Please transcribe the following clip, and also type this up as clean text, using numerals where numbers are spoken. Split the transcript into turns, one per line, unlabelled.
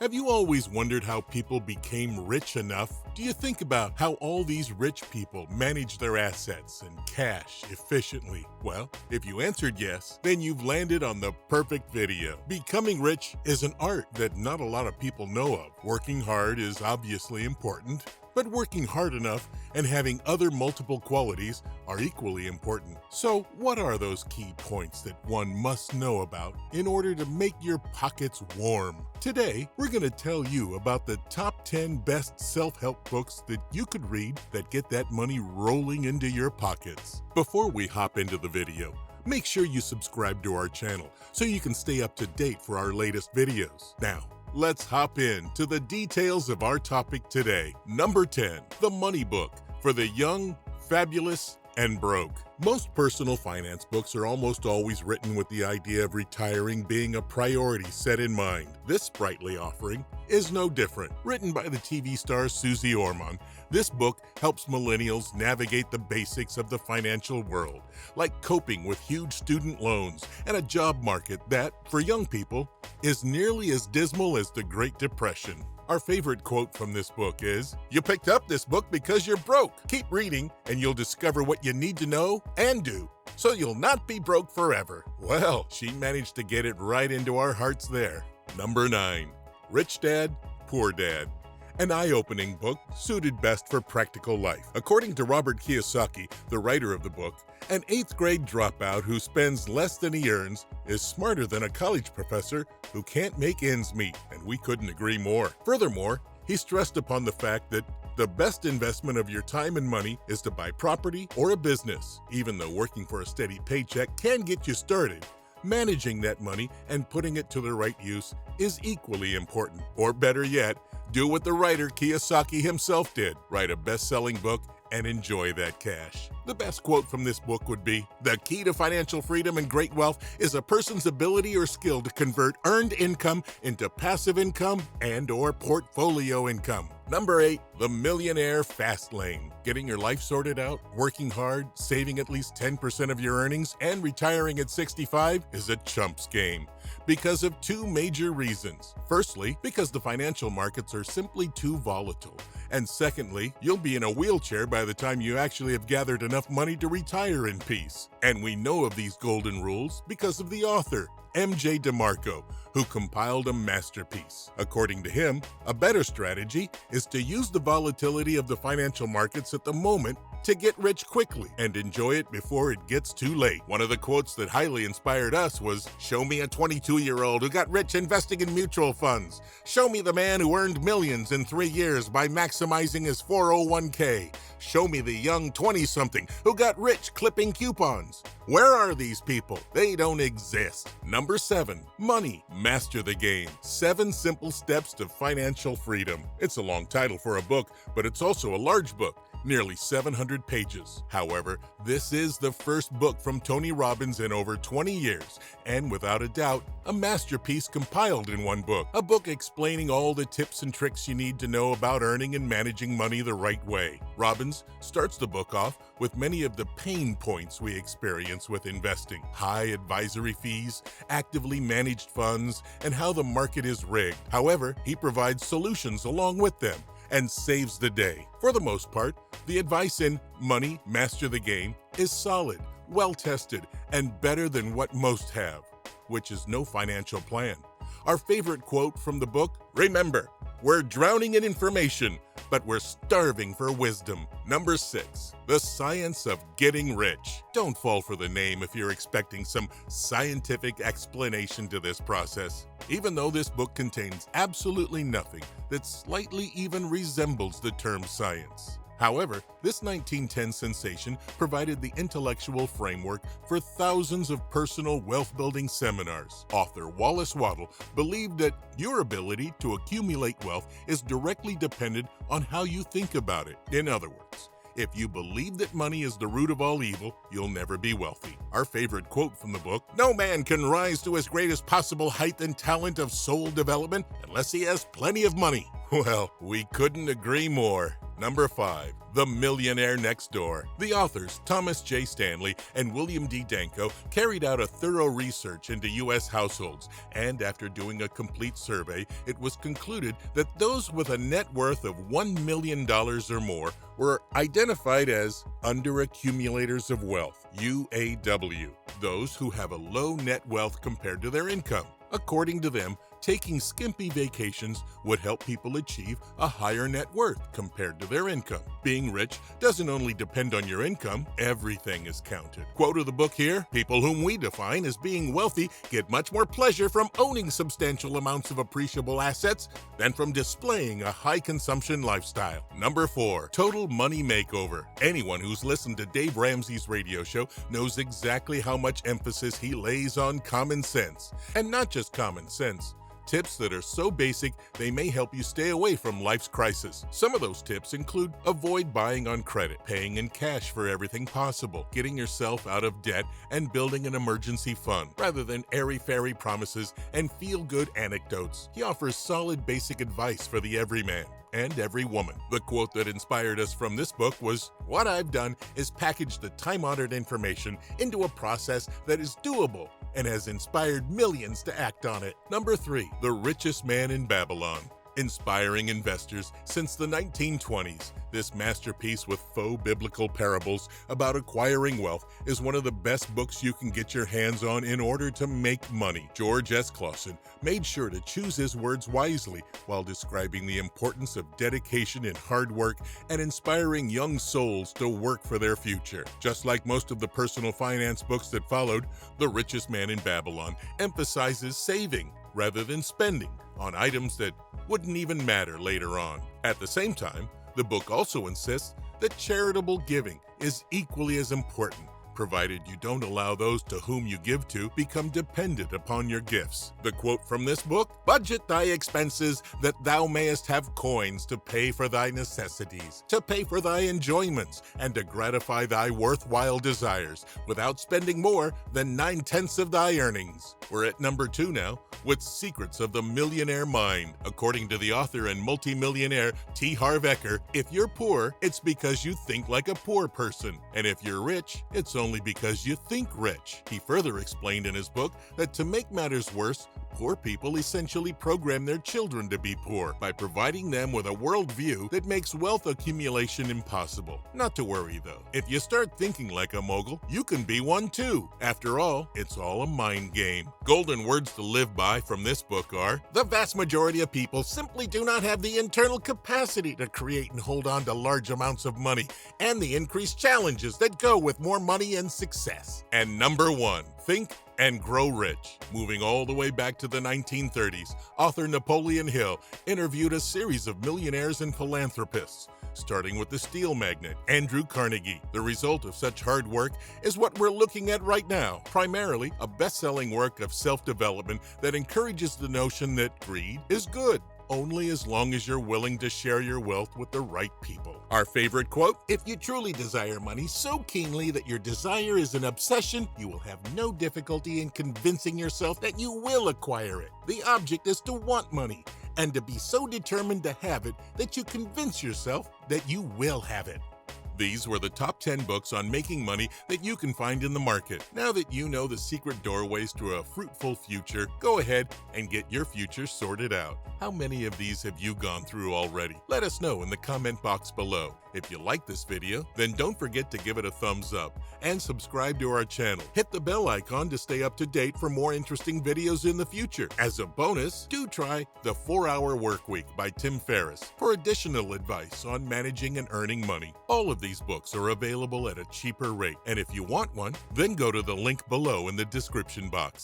Have you always wondered how people became rich enough? Do you think about how all these rich people manage their assets and cash efficiently? Well, if you answered yes, then you've landed on the perfect video. Becoming rich is an art that not a lot of people know of. Working hard is obviously important, but working hard enough and having other multiple qualities are equally important. So, what are those key points that one must know about in order to make your pockets warm? Today, we're going to tell you about the top 10 best self-help books that you could read that get that money rolling into your pockets. Before we hop into the video, make sure you subscribe to our channel so you can stay up to date for our latest videos. Now, let's hop into the details of our topic today. Number 10, The Money Book for the Young, Fabulous, and Broke. Most personal finance books are almost always written with the idea of retiring being a priority set in mind. This sprightly offering is no different. Written by the TV star Susie Orman, this book helps millennials navigate the basics of the financial world, like coping with huge student loans and a job market that, for young people, is nearly as dismal as the Great Depression. Our favorite quote from this book is, "You picked up this book because you're broke. Keep reading and you'll discover what you need to know and do, so you'll not be broke forever." Well, she managed to get it right into our hearts there. Number 9, Rich Dad, Poor Dad. An eye-opening book suited best for practical life. According to Robert Kiyosaki, the writer of the book, an 8th grade dropout who spends less than he earns is smarter than a college professor who can't make ends meet, and we couldn't agree more. Furthermore, he stressed upon the fact that the best investment of your time and money is to buy property or a business. Even though working for a steady paycheck can get you started, managing that money and putting it to the right use is equally important. Or better yet, do what the writer Kiyosaki himself did, write a best-selling book and enjoy that cash. The best quote from this book would be, "The key to financial freedom and great wealth is a person's ability or skill to convert earned income into passive income and/or portfolio income." Number 8, The Millionaire Fast Lane. Getting your life sorted out, working hard, saving at least 10% of your earnings, and retiring at 65 is a chump's game because of two major reasons. Firstly, because the financial markets are simply too volatile. And secondly, you'll be in a wheelchair by the time you actually have gathered enough money to retire in peace. And we know of these golden rules because of the author, M.J. DeMarco, who compiled a masterpiece. According to him, a better strategy is to use the volatility of the financial markets at the moment to get rich quickly and enjoy it before it gets too late. One of the quotes that highly inspired us was, "Show me a 22-year-old who got rich investing in mutual funds. Show me the man who earned millions in 3 years by maximizing his 401k. Show me the young 20-something who got rich clipping coupons. Where are these people? They don't exist." Number 7, Money, Master the Game. 7 Simple Steps to Financial Freedom. It's a long title for a book, but it's also a large book, nearly 700 pages. However, this is the first book from Tony Robbins in over 20 years, and without a doubt, a masterpiece compiled in one book. A book explaining all the tips and tricks you need to know about earning and managing money the right way. Robbins starts the book off with many of the pain points we experience with investing: high advisory fees, actively managed funds, and how the market is rigged. However, he provides solutions along with them and saves the day. For the most part, the advice in Money, Master the Game is solid, well-tested, and better than what most have, which is no financial plan. Our favorite quote from the book, "Remember, we're drowning in information, but we're starving for wisdom." Number 6, The Science of Getting Rich. Don't fall for the name if you're expecting some scientific explanation to this process, even though this book contains absolutely nothing that slightly even resembles the term science. However, this 1910 sensation provided the intellectual framework for thousands of personal wealth-building seminars. Author Wallace Waddle believed that your ability to accumulate wealth is directly dependent on how you think about it. In other words, if you believe that money is the root of all evil, you'll never be wealthy. Our favorite quote from the book, "No man can rise to his greatest possible height and talent of soul development unless he has plenty of money." Well, we couldn't agree more. Number 5. The Millionaire Next Door. The authors, Thomas J. Stanley and William D. Danko, carried out a thorough research into U.S. households, and after doing a complete survey, it was concluded that those with a net worth of $1 million or more were identified as underaccumulators of wealth, UAW, those who have a low net wealth compared to their income. According to them, taking skimpy vacations would help people achieve a higher net worth compared to their income. Being rich doesn't only depend on your income, everything is counted. Quote of the book here: people whom we define as being wealthy get much more pleasure from owning substantial amounts of appreciable assets than from displaying a high consumption lifestyle. Number 4. Total Money Makeover. Anyone who's listened to Dave Ramsey's radio show knows exactly how much emphasis he lays on common sense. And not just common sense. Tips that are so basic they may help you stay away from life's crisis. Some of those tips include avoid buying on credit, paying in cash for everything possible, getting yourself out of debt, and building an emergency fund rather than airy-fairy promises and feel-good anecdotes. He offers solid basic advice for the everyman and every woman. The quote that inspired us from this book was, "What I've done is package the time-honored information into a process that is doable and has inspired millions to act on it." Number 3. The Richest Man in Babylon. Inspiring investors since the 1920s, this masterpiece with faux biblical parables about acquiring wealth is one of the best books you can get your hands on in order to make money. George S. Clausen made sure to choose his words wisely while describing the importance of dedication and hard work and inspiring young souls to work for their future. Just like most of the personal finance books that followed, The Richest Man in Babylon emphasizes saving rather than spending on items that wouldn't even matter later on. At the same time, the book also insists that charitable giving is equally as important, provided you don't allow those to whom you give to become dependent upon your gifts. The quote from this book: "Budget thy expenses, that thou mayest have coins to pay for thy necessities, to pay for thy enjoyments, and to gratify thy worthwhile desires, without spending more than 9/10 of thy earnings." We're at number 2 now, with Secrets of the Millionaire Mind. According to the author and multimillionaire T. Harv Eker, if you're poor, it's because you think like a poor person. And if you're rich, it's only because you think rich. He further explained in his book that to make matters worse, poor people essentially program their children to be poor by providing them with a worldview that makes wealth accumulation impossible. Not to worry though, if you start thinking like a mogul, you can be one too. After all, it's all a mind game. Golden words to live by from this book are: "The vast majority of people simply do not have the internal capacity to create and hold on to large amounts of money, and the increased challenges that go with more money and success." And number 1, think and grow rich. Moving all the way back to the 1930s, author Napoleon Hill interviewed a series of millionaires and philanthropists, starting with the steel magnate Andrew Carnegie. The result of such hard work is what we're looking at right now, primarily a best-selling work of self-development that encourages the notion that greed is good, only as long as you're willing to share your wealth with the right people. Our favorite quote: "If you truly desire money so keenly that your desire is an obsession, you will have no difficulty in convincing yourself that you will acquire it. The object is to want money, and to be so determined to have it that you convince yourself that you will have it." These were the top 10 books on making money that you can find in the market. Now that you know the secret doorways to a fruitful future, go ahead and get your future sorted out. How many of these have you gone through already? Let us know in the comment box below. If you like this video, then don't forget to give it a thumbs up and subscribe to our channel. Hit the bell icon to stay up to date for more interesting videos in the future. As a bonus, do try The 4-Hour Workweek by Tim Ferriss for additional advice on managing and earning money. All of these books are available at a cheaper rate, and if you want one, then go to the link below in the description box.